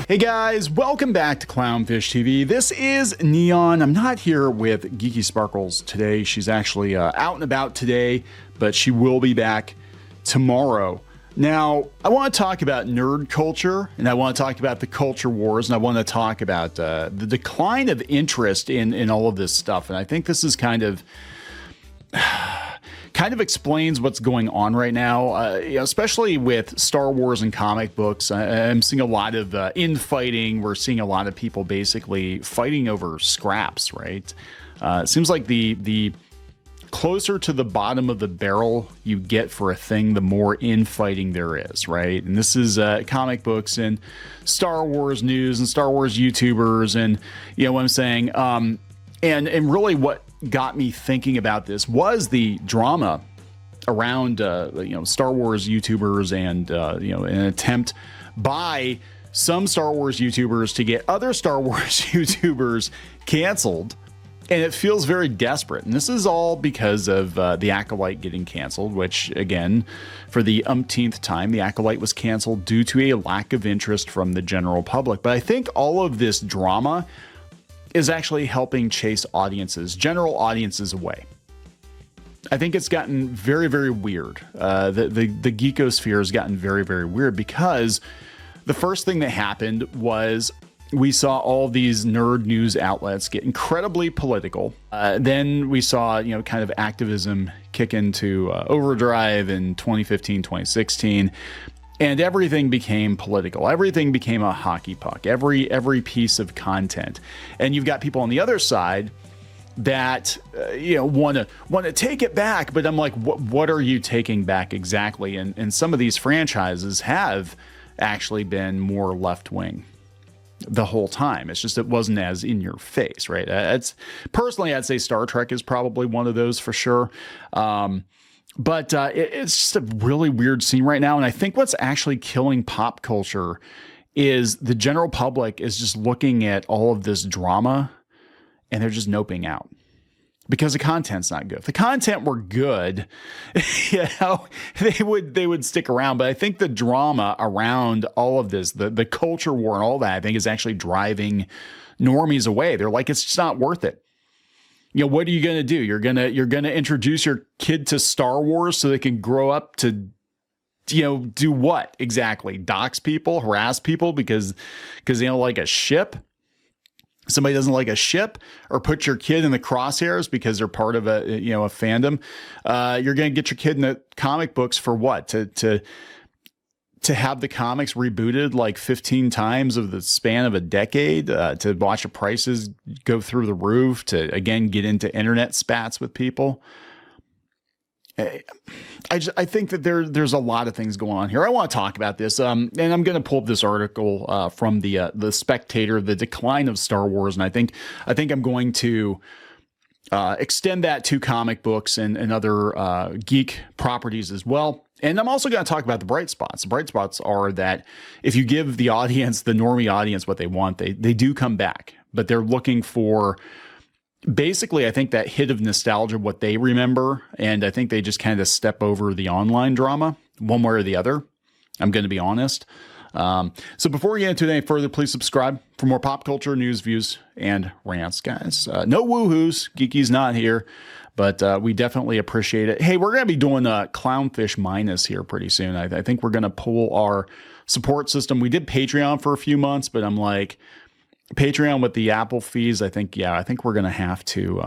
Hey guys, welcome back to Clownfish TV. This is Kneon. I'm not here with Geeky Sparkles today. She's actually out and about today, but she will be back tomorrow. Now, I want to talk about nerd culture, and I want to talk about the culture wars, and I want to talk about the decline of interest in all of this stuff. And I think this is kind of explains what's going on right now, especially with Star Wars and comic books. I'm seeing a lot of infighting. We're seeing a lot of people basically fighting over scraps, right? It seems like the closer to the bottom of the barrel you get for a thing, the more infighting there is, right? And this is comic books and Star Wars news and Star Wars YouTubers, and you know what I'm saying. And really what got me thinking about this was the drama around Star Wars YouTubers and an attempt by some Star Wars YouTubers to get other Star Wars YouTubers canceled. And it feels very desperate. And this is all because of the Acolyte getting canceled, which, again, for the umpteenth time, the Acolyte was canceled due to a lack of interest from the general public. But I think all of this drama is actually helping chase general audiences away. I think it's gotten very, very weird. The geekosphere has gotten very, very weird because the first thing that happened was we saw all these nerd news outlets get incredibly political. Then we saw, kind of activism kick into overdrive in 2015, 2016. And everything became political. Everything became a hockey puck. Every piece of content. And you've got people on the other side that want to take it back. But I'm like, what are you taking back exactly? And some of these franchises have actually been more left wing the whole time. It's just it wasn't as in your face, right? Personally, I'd say Star Trek is probably one of those for sure. But it's just a really weird scene right now. And I think what's actually killing pop culture is the general public is just looking at all of this drama and they're just noping out because the content's not good. If the content were good, they would stick around. But I think the drama around all of this, the culture war and all that, I think is actually driving normies away. They're like, it's just not worth it. What are you going to do? You're going to introduce your kid to Star Wars so they can grow up to, do what exactly? Dox people, harass people because they don't like a ship. Somebody doesn't like a ship, or put your kid in the crosshairs because they're part of a fandom. You're going to get your kid in the comic books for what? To have the comics rebooted like 15 times of the span of a decade, to watch the prices go through the roof, to again get into internet spats with people. I think that there's a lot of things going on here. I want to talk about this, and I'm going to pull up this article from the Spectator, the decline of Star Wars, and I think I'm going to extend that to comic books and other geek properties as well. And I'm also going to talk about the bright spots. The bright spots are that if you give the audience, the normie audience, what they want, they do come back. But they're looking for basically, I think, that hit of nostalgia, what they remember. And I think they just kind of step over the online drama one way or the other. I'm going to be honest. So before we get into any further, please subscribe for more pop culture news, views, and rants, guys. No woohoos. Geeky's not here. But we definitely appreciate it. Hey, we're going to be doing a Clownfish Minus here pretty soon. I think we're going to pull our support system. We did Patreon for a few months, but I'm like, Patreon with the Apple fees, I think we're going to have to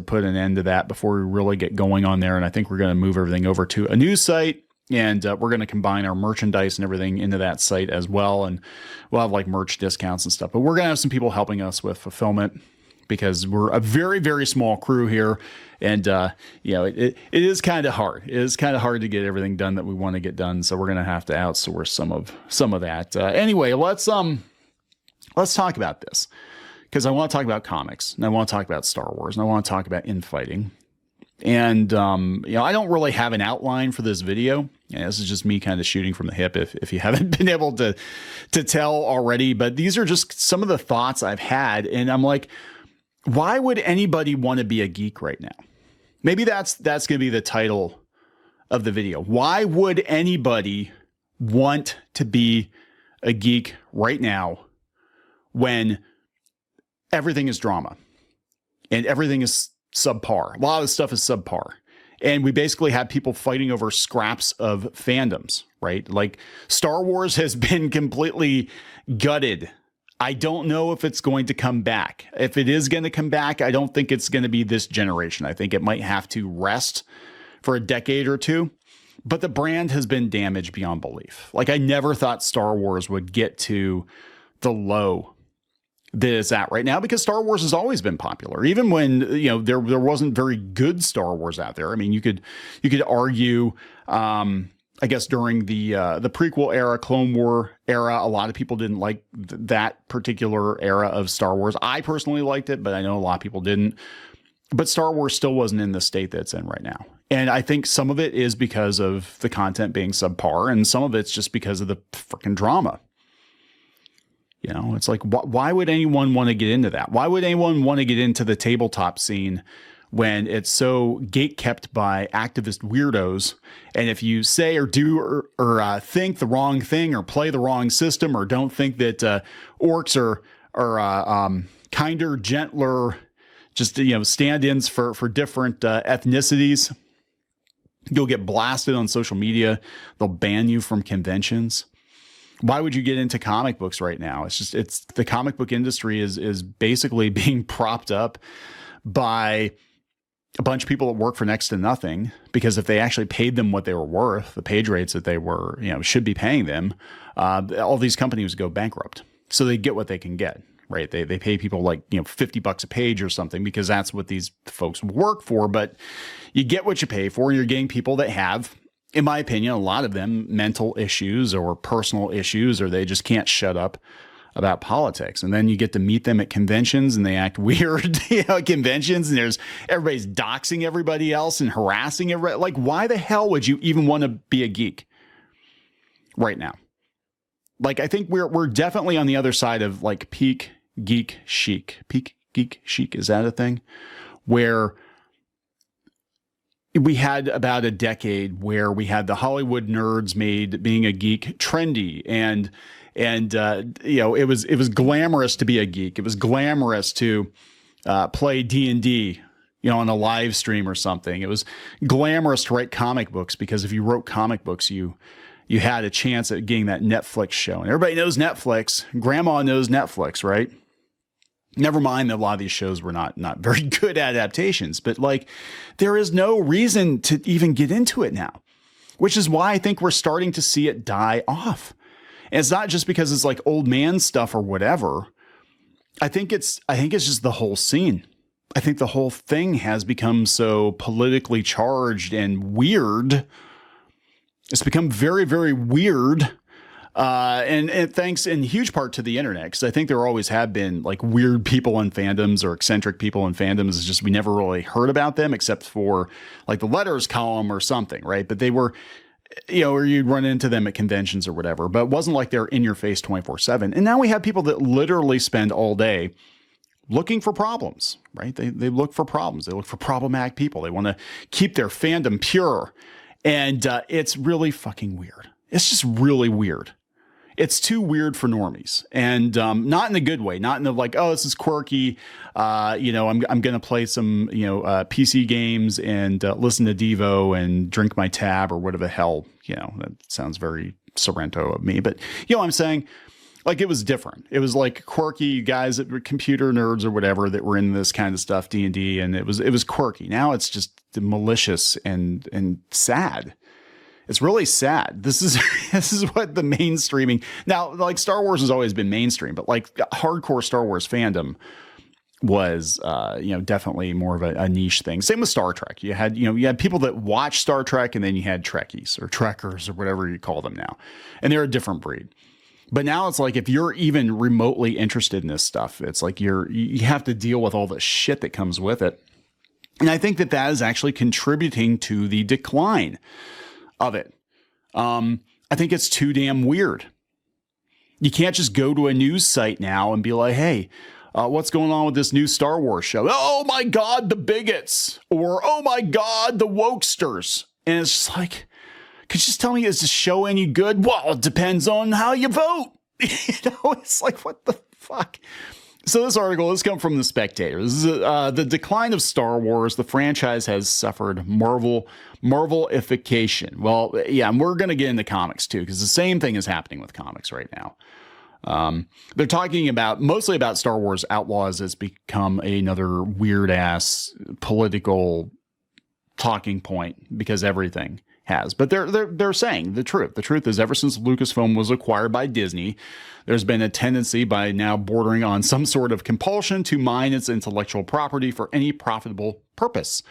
put an end to that before we really get going on there. And I think we're going to move everything over to a new site. And we're going to combine our merchandise and everything into that site as well. And we'll have like merch discounts and stuff. But we're going to have some people helping us with fulfillment, because we're a very, very small crew here. And, it is kind of hard. It is kind of hard to get everything done that we want to get done. So we're going to have to outsource some of that. Anyway, let's talk about this, because I want to talk about comics, and I want to talk about Star Wars, and I want to talk about infighting. And, I don't really have an outline for this video. This is just me kind of shooting from the hip, if you haven't been able to tell already. But these are just some of the thoughts I've had. And I'm like, why would anybody want to be a geek right now? Maybe that's going to be the title of the video. Why would anybody want to be a geek right now when everything is drama and everything is subpar. A lot of the stuff is subpar. And we basically have people fighting over scraps of fandoms, right? Like Star Wars has been completely gutted. I don't know if it's going to come back. If it is going to come back, I don't think it's going to be this generation. I think it might have to rest for a decade or two. But the brand has been damaged beyond belief. Like I never thought Star Wars would get to the low that it's at right now, because Star Wars has always been popular, even when, you know, there wasn't very good Star Wars out there. I mean, you could argue, I guess during the prequel era, Clone War era, a lot of people didn't like that particular era of Star Wars. I personally liked it, but I know a lot of people didn't. But Star Wars still wasn't in the state that it's in right now. And I think some of it is because of the content being subpar, and some of it's just because of the freaking drama. You know, it's like, why would anyone want to get into that? Why would anyone want to get into the tabletop scene when it's so gatekept by activist weirdos? And if you say or do or think the wrong thing or play the wrong system or don't think that orcs are kinder, gentler, just, you know, stand-ins for different ethnicities, you'll get blasted on social media. They'll ban you from conventions. Why would you get into comic books right now? It's the comic book industry is basically being propped up by a bunch of people that work for next to nothing, because if they actually paid them what they were worth, the page rates that they were, you know, should be paying them, all these companies go bankrupt. So they get what they can get, right? They pay people like, you know, $50 a page or something, because that's what these folks work for. But you get what you pay for, and you're getting people that have, in my opinion, a lot of them mental issues or personal issues, or they just can't shut up about politics. And then you get to meet them at conventions and they act weird, you know, at conventions, and everybody's doxing everybody else and harassing everybody. Like, why the hell would you even want to be a geek right now? Like, I think we're definitely on the other side of like peak geek chic. Peak geek chic, is that a thing? Where we had about a decade where we had the Hollywood nerds made being a geek trendy, and you know, it was glamorous to be a geek. It was glamorous to play D&D, you know, on a live stream or something. It was glamorous to write comic books, because if you wrote comic books, you had a chance at getting that Netflix show. And everybody knows Netflix. Grandma knows Netflix, right? Never mind that a lot of these shows were not very good adaptations, but like, there is no reason to even get into it now, which is why I think we're starting to see it die off. And it's not just because it's like old man stuff or whatever. I think it's just the whole scene. I think the whole thing has become so politically charged and weird. It's become very, very weird. And thanks in huge part to the internet, because I think there always have been like weird people in fandoms or eccentric people in fandoms. It's just we never really heard about them except for like the letters column or something, right? But they were, you know, or you'd run into them at conventions or whatever, but it wasn't like they're in your face 24/7. And now we have people that literally spend all day looking for problems, right? They look for problems. They look for problematic people. They want to keep their fandom pure. And it's really fucking weird. It's just really weird. It's too weird for normies, and not in a good way, not in the like, oh, this is quirky. You know, I'm going to play some, you know, PC games and listen to Devo and drink my tab or whatever the hell, you know, that sounds very Sorrento of me, but you know what I'm saying? Like, it was different. It was like quirky guys that were computer nerds or whatever that were in this kind of stuff, D&D, and it was quirky. Now it's just malicious and sad. It's really sad. This is what the mainstreaming now, like Star Wars has always been mainstream, but like hardcore Star Wars fandom was, you know, definitely more of a niche thing. Same with Star Trek. You had people that watch Star Trek, and then you had Trekkies or Trekkers or whatever you call them now. And they're a different breed. But now it's like, if you're even remotely interested in this stuff, it's like you have to deal with all the shit that comes with it. And I think that is actually contributing to the decline of it. I think it's too damn weird. You can't just go to a news site now and be like, hey, what's going on with this new Star Wars show? Oh my God, the bigots, or oh my God, the wokesters. And it's just like, could you just tell me, is the show any good? Well, it depends on how you vote. It's like, what the fuck? So this article, this comes from The Spectator. This is the decline of Star Wars. The franchise has suffered Marvelification. Well, yeah, and we're going to get into comics too, because the same thing is happening with comics right now. They're talking about mostly about Star Wars Outlaws has become another weird ass political talking point because everything has. But they're saying the truth. The truth is, ever since Lucasfilm was acquired by Disney, there's been a tendency by now bordering on some sort of compulsion to mine its intellectual property for any profitable purpose.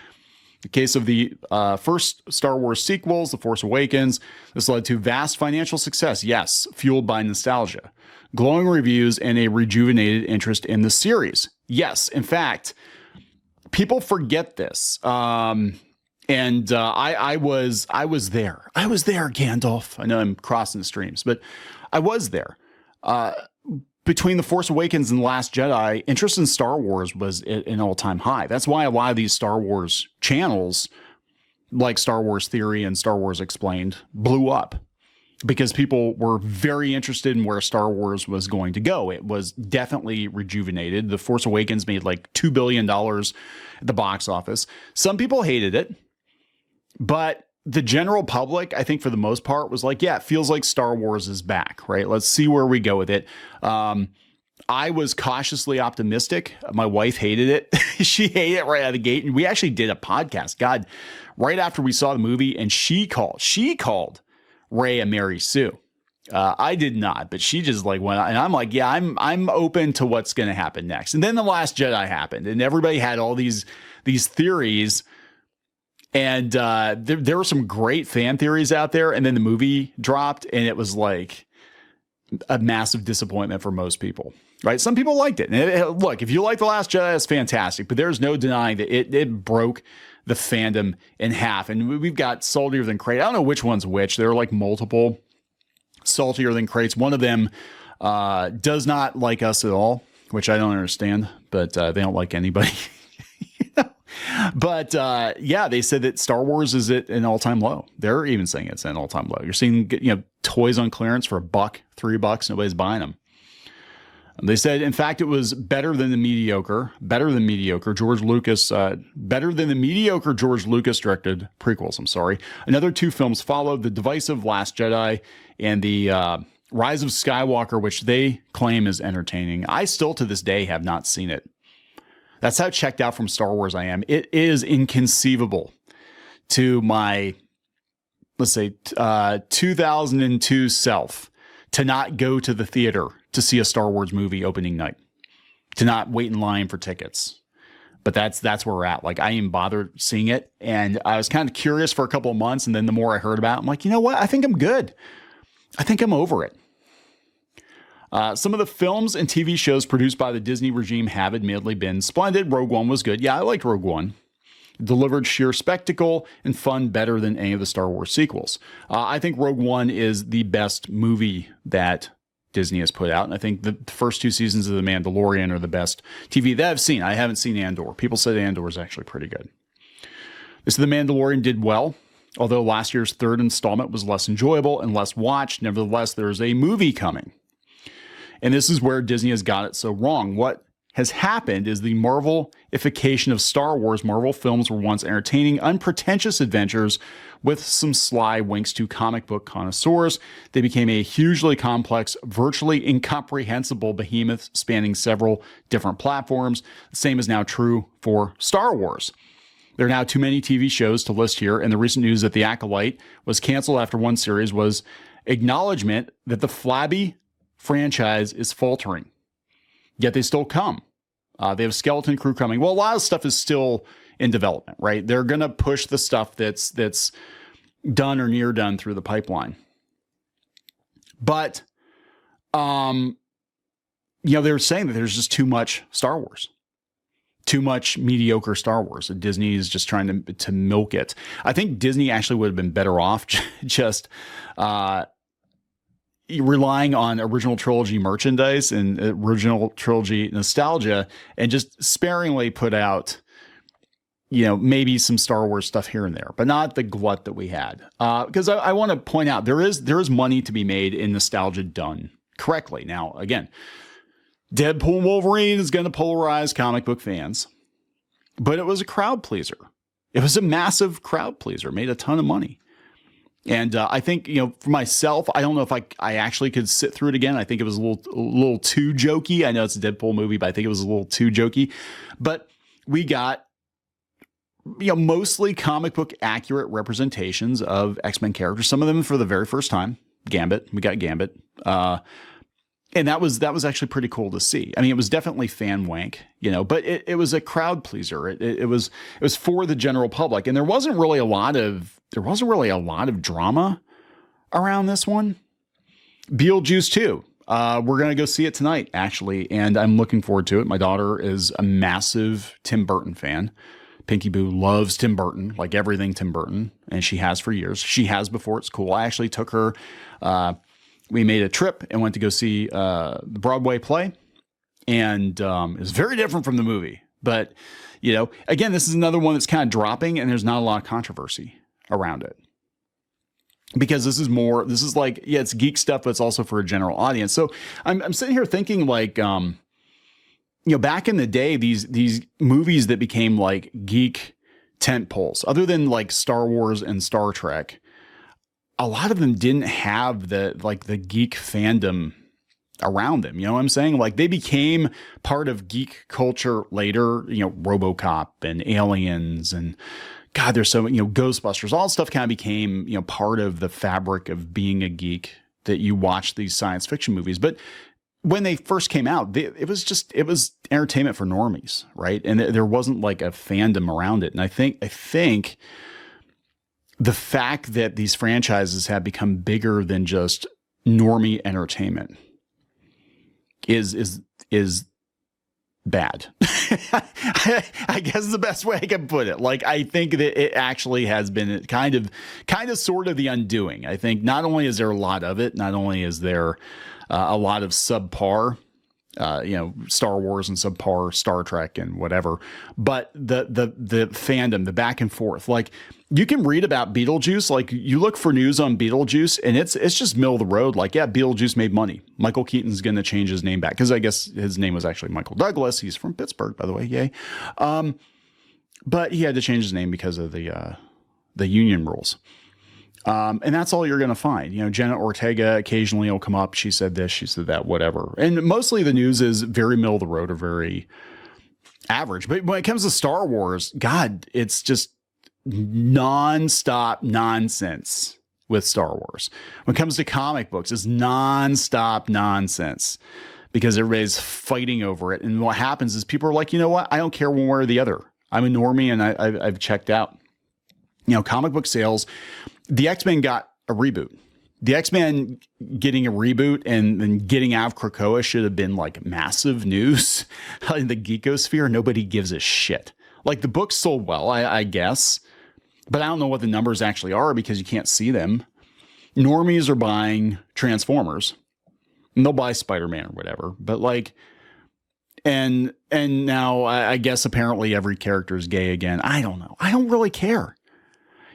In the case of the first Star Wars sequels, The Force Awakens, this led to vast financial success, yes, fueled by nostalgia, glowing reviews, and a rejuvenated interest in the series. Yes, in fact, people forget this. I was there. I was there, Gandalf. I know I'm crossing the streams, but I was there. Between The Force Awakens and The Last Jedi, interest in Star Wars was at an all-time high. That's why a lot of these Star Wars channels, like Star Wars Theory and Star Wars Explained, blew up because people were very interested in where Star Wars was going to go. It was definitely rejuvenated. The Force Awakens made like $2 billion at the box office. Some people hated it, but the general public, I think for the most part, was like, yeah, it feels like Star Wars is back, right? Let's see where we go with it. I was cautiously optimistic. My wife hated it. She hated it right out of the gate. And we actually did a podcast, God, right after we saw the movie, and she called Rey a Mary Sue. I did not, but she just like went, and I'm like, yeah, I'm open to what's going to happen next. And then The Last Jedi happened, and everybody had all these theories. And there were some great fan theories out there. And then the movie dropped, and it was like a massive disappointment for most people, right? Some people liked it. And look, if you like The Last Jedi, it's fantastic. But there's no denying that it broke the fandom in half. And we've got Saltier Than Crates. I don't know which one's which. There are like multiple Saltier Than Crates. One of them does not like us at all, which I don't understand. But they don't like anybody. But yeah, they said that Star Wars is at an all-time low. They're even saying it's an all-time low. You're seeing, toys on clearance for $1, $3. Nobody's buying them. They said, in fact, it was better than the mediocre George Lucas directed prequels. I'm sorry. Another two films followed: the divisive Last Jedi and the Rise of Skywalker, which they claim is entertaining. I still to this day have not seen it. That's how checked out from Star Wars I am. It is inconceivable to my, let's say, 2002 self to not go to the theater to see a Star Wars movie opening night, to not wait in line for tickets. But that's where we're at. Like, I ain't bothered seeing it. And I was kind of curious for a couple of months. And then the more I heard about it, I'm like, you know what? I think I'm good. I think I'm over it. Some of the films and TV shows produced by the Disney regime have admittedly been splendid. Rogue One was good. Yeah, I liked Rogue One. Delivered sheer spectacle and fun better than any of the Star Wars sequels. I think Rogue One is the best movie that Disney has put out. And I think the first two seasons of The Mandalorian are the best TV that I've seen. I haven't seen Andor. People said Andor is actually pretty good. So The Mandalorian did well, although last year's third installment was less enjoyable and less watched. Nevertheless, there's a movie coming. And this is where Disney has got it so wrong. What has happened is the Marvelification of Star Wars. Marvel films were once entertaining, unpretentious adventures with some sly winks to comic book connoisseurs. They became a hugely complex, virtually incomprehensible behemoth spanning several different platforms. The same is now true for Star Wars. There are now too many TV shows to list here, and the recent news that The Acolyte was canceled after one series was acknowledgement that the flabby franchise is faltering, yet they still come. They have Skeleton Crew coming. Well, a lot of stuff is still in development, right? They're going to push the stuff that's done or near done through the pipeline. But, they're saying that there's just too much Star Wars, too much mediocre Star Wars. And Disney is just trying to milk it. I think Disney actually would have been better off just, relying on original trilogy merchandise and original trilogy nostalgia and just sparingly put out, maybe some Star Wars stuff here and there, but not the glut that we had. Because I want to point out there is money to be made in nostalgia done correctly. Now, again, Deadpool and Wolverine is going to polarize comic book fans, but it was a crowd pleaser. It was a massive crowd pleaser, made a ton of money. And I think, for myself, I don't know if I actually could sit through it again. I think it was a little too jokey. I know it's a Deadpool movie, but I think it was a little too jokey. But we got, mostly comic book accurate representations of X-Men characters. Some of them for the very first time. Gambit. We got Gambit. And that was actually pretty cool to see. I mean, it was definitely fan wank, but it was a crowd pleaser. It was for the general public, and there wasn't really a lot of drama around this one. Beetlejuice 2. We're gonna go see it tonight, actually, and I'm looking forward to it. My daughter is a massive Tim Burton fan. Pinky Boo loves Tim Burton, like everything Tim Burton, and she has for years. She has before. It's cool. I actually took her. We made a trip and went to go see the Broadway play, and it was very different from the movie. But, again, this is another one that's kind of dropping, and there's not a lot of controversy around it. Because this is like, it's geek stuff, but it's also for a general audience. So I'm sitting here thinking like, back in the day, these movies that became like geek tentpoles, other than like Star Wars and Star Trek, a lot of them didn't have the geek fandom around them. You know what I'm saying? Like they became part of geek culture later, RoboCop and Aliens and God, there's so, Ghostbusters, all stuff kind of became, part of the fabric of being a geek that you watch these science fiction movies. But when they first came out, it was entertainment for normies, right? And there wasn't like a fandom around it. And I think the fact that these franchises have become bigger than just normie entertainment is bad. I guess is the best way I can put it. Like, I think that it actually has been kind of sort of the undoing. I think not only is there a lot of it, not only is there a lot of subpar, Star Wars and subpar Star Trek and whatever, but the fandom, the back and forth, like you can read about Beetlejuice, like you look for news on Beetlejuice and it's just middle of the road. Like, yeah, Beetlejuice made money. Michael Keaton's going to change his name back. Cause I guess his name was actually Michael Douglas. He's from Pittsburgh, by the way. Yay. But he had to change his name because of the union rules. And that's all you're going to find. Jenna Ortega occasionally will come up. She said this, she said that, whatever. And mostly the news is very middle of the road or very average. But when it comes to Star Wars, God, it's just nonstop nonsense with Star Wars. When it comes to comic books, it's nonstop nonsense because everybody's fighting over it. And what happens is people are like, you know what? I don't care one way or the other. I'm a normie and I've checked out. Comic book sales. The X-Men got a reboot. The X-Men getting a reboot and then getting out of Krakoa should have been like massive news in the geekosphere. Nobody gives a shit. Like the books sold well, I guess, but I don't know what the numbers actually are because you can't see them. Normies are buying Transformers and they'll buy Spider-Man or whatever, but like, and now I guess apparently every character is gay again. I don't know. I don't really care.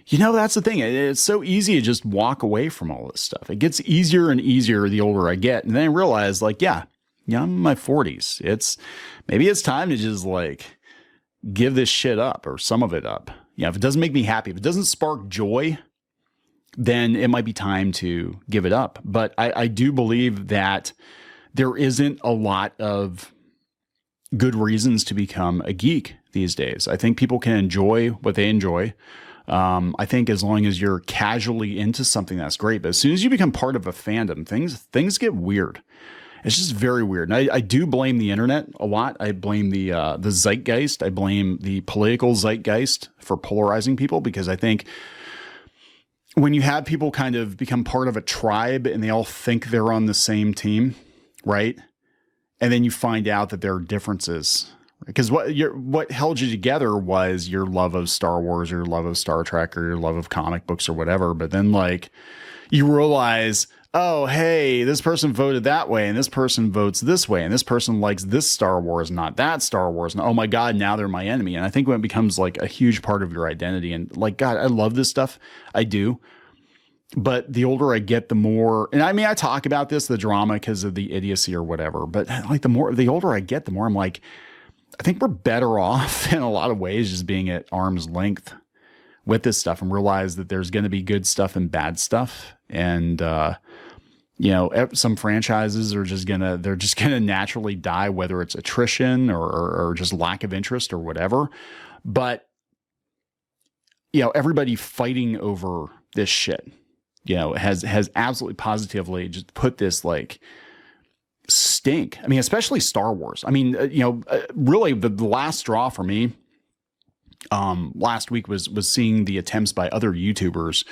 That's the thing. It's so easy to just walk away from all this stuff. It gets easier and easier the older I get. And then I realize like, I'm in my 40s. Maybe it's time to just like give this shit up or some of it up. If it doesn't make me happy, if it doesn't spark joy, then it might be time to give it up. But I do believe that there isn't a lot of good reasons to become a geek these days. I think people can enjoy what they enjoy. I think as long as you're casually into something, that's great. But as soon as you become part of a fandom, things get weird. It's just very weird. And I do blame the internet a lot. I blame the zeitgeist. I blame the political zeitgeist for polarizing people because I think when you have people kind of become part of a tribe and they all think they're on the same team, right? And then you find out that there are differences. Because what held you together was your love of Star Wars or your love of Star Trek or your love of comic books or whatever. But then like you realize, oh, hey, this person voted that way and this person votes this way and this person likes this Star Wars, not that Star Wars. And oh my God, now they're my enemy. And I think when it becomes like a huge part of your identity and like, God, I love this stuff. I do. But the older I get, the more, and I mean, I talk about this, the drama, because of the idiocy or whatever. But like the older I get, the more I'm like, I think we're better off in a lot of ways just being at arm's length with this stuff and realize that there's going to be good stuff and bad stuff. And, some franchises are they're just going to naturally die, whether it's attrition or just lack of interest or whatever. But, everybody fighting over this shit, has absolutely positively just put this like stink. I mean, especially Star Wars. I mean, really the last straw for me last week was seeing the attempts by other YouTubers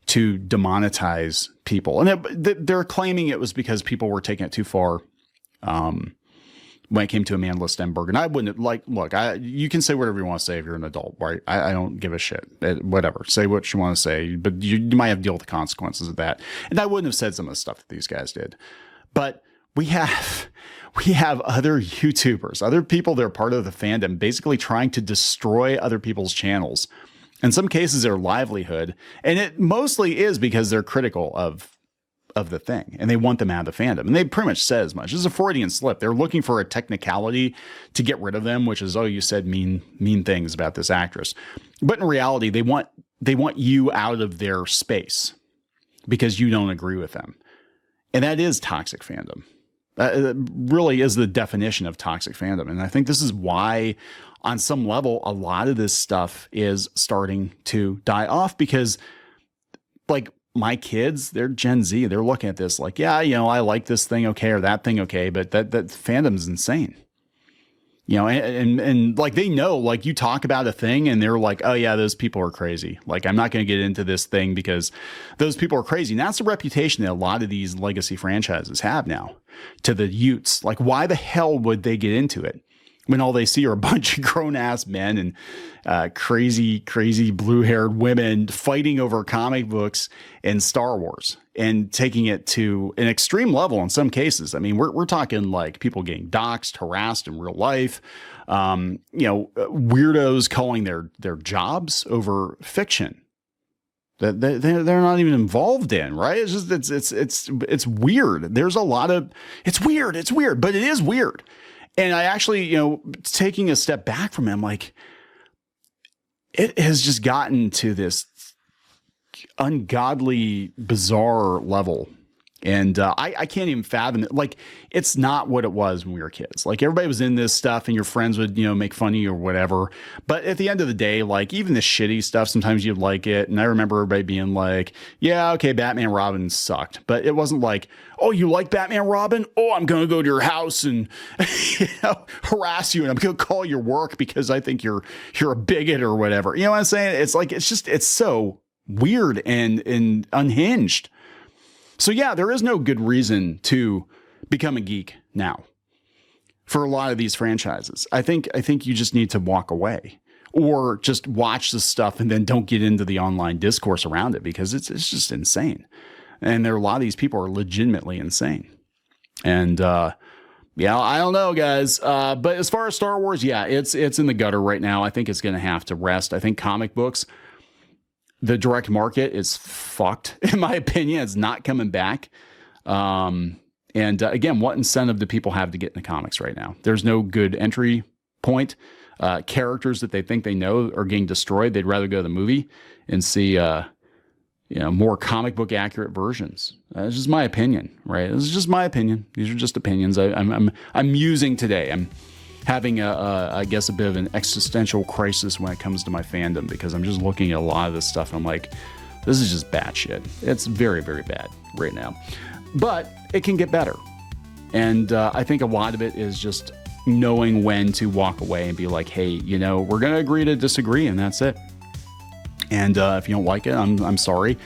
to demonetize people. And they're claiming it was because people were taking it too far when it came to Amanda Stenberg. And I wouldn't you can say whatever you want to say if you're an adult, right? I don't give a shit. Whatever. Say what you want to say, but you might have to deal with the consequences of that. And I wouldn't have said some of the stuff that these guys did. But we have other YouTubers, other people that are part of the fandom, basically trying to destroy other people's channels. In some cases, their livelihood. And it mostly is because they're critical of the thing and they want them out of the fandom. And they pretty much said as much. This is a Freudian slip. They're looking for a technicality to get rid of them, which is, oh, you said mean things about this actress. But in reality, they want you out of their space because you don't agree with them. And that is toxic fandom. That really is the definition of toxic fandom. And I think this is why, on some level, a lot of this stuff is starting to die off because, like, my kids, they're Gen Z. They're looking at this like, yeah, I like this thing okay or that thing okay, but that fandom's insane. And like they know, like you talk about a thing and they're like, oh yeah, those people are crazy. Like I'm not going to get into this thing because those people are crazy. And that's the reputation that a lot of these legacy franchises have now to the youths. Like why the hell would they get into it when all they see are a bunch of grown ass men and crazy blue haired women fighting over comic books and Star Wars and taking it to an extreme level in some cases. I mean, we're talking like people getting doxxed, harassed in real life, weirdos calling their jobs over fiction that they're not even involved in, right? It's just, it's weird. There's a lot of, it's weird, but it is weird. And I actually, taking a step back from him, like it has just gotten to this ungodly, bizarre level. And I can't even fathom it. Like, it's not what it was when we were kids. Like, everybody was in this stuff and your friends would, make fun of you or whatever. But at the end of the day, like, even the shitty stuff, sometimes you'd like it. And I remember everybody being like, yeah, okay, Batman Robin sucked. But it wasn't like, oh, you like Batman Robin? Oh, I'm going to go to your house and harass you. And I'm going to call your work because I think you're a bigot or whatever. You know what I'm saying? It's like, it's so weird and unhinged. So yeah, there is no good reason to become a geek now for a lot of these franchises. I think you just need to walk away or just watch the stuff and then don't get into the online discourse around it because it's just insane. And there are a lot of these people are legitimately insane. And I don't know, guys. But as far as Star Wars, yeah, it's in the gutter right now. I think it's going to have to rest. I think comic books, the direct market is fucked, in my opinion. It's not coming back. Again, what incentive do people have to get into comics right now? There's no good entry point. Characters that they think they know are getting destroyed. They'd rather go to the movie and see, more comic book accurate versions. It's just my opinion, right? This is just my opinion. These are just opinions. I'm musing today. I'm having I guess a bit of an existential crisis when it comes to my fandom because I'm just looking at a lot of this stuff and I'm like, this is just bad shit. It's very, very bad right now, but it can get better. And I think a lot of it is just knowing when to walk away and be like, hey, we're going to agree to disagree and that's it. And if you don't like it, I'm sorry.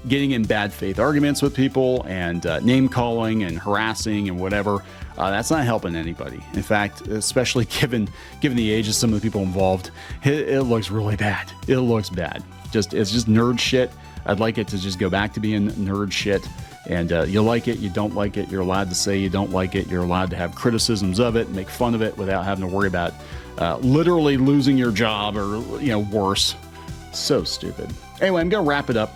Getting in bad faith arguments with people and name calling and harassing and whatever, that's not helping anybody. In fact, especially given the age of some of the people involved, it looks really bad. It looks bad. It's just nerd shit. I'd like it to just go back to being nerd shit. And you like it, you don't like it. You're allowed to say you don't like it. You're allowed to have criticisms of it, make fun of it without having to worry about literally losing your job or worse. So stupid. Anyway, I'm going to wrap it up.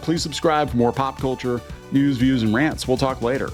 Please subscribe for more pop culture news, views, and rants. We'll talk later.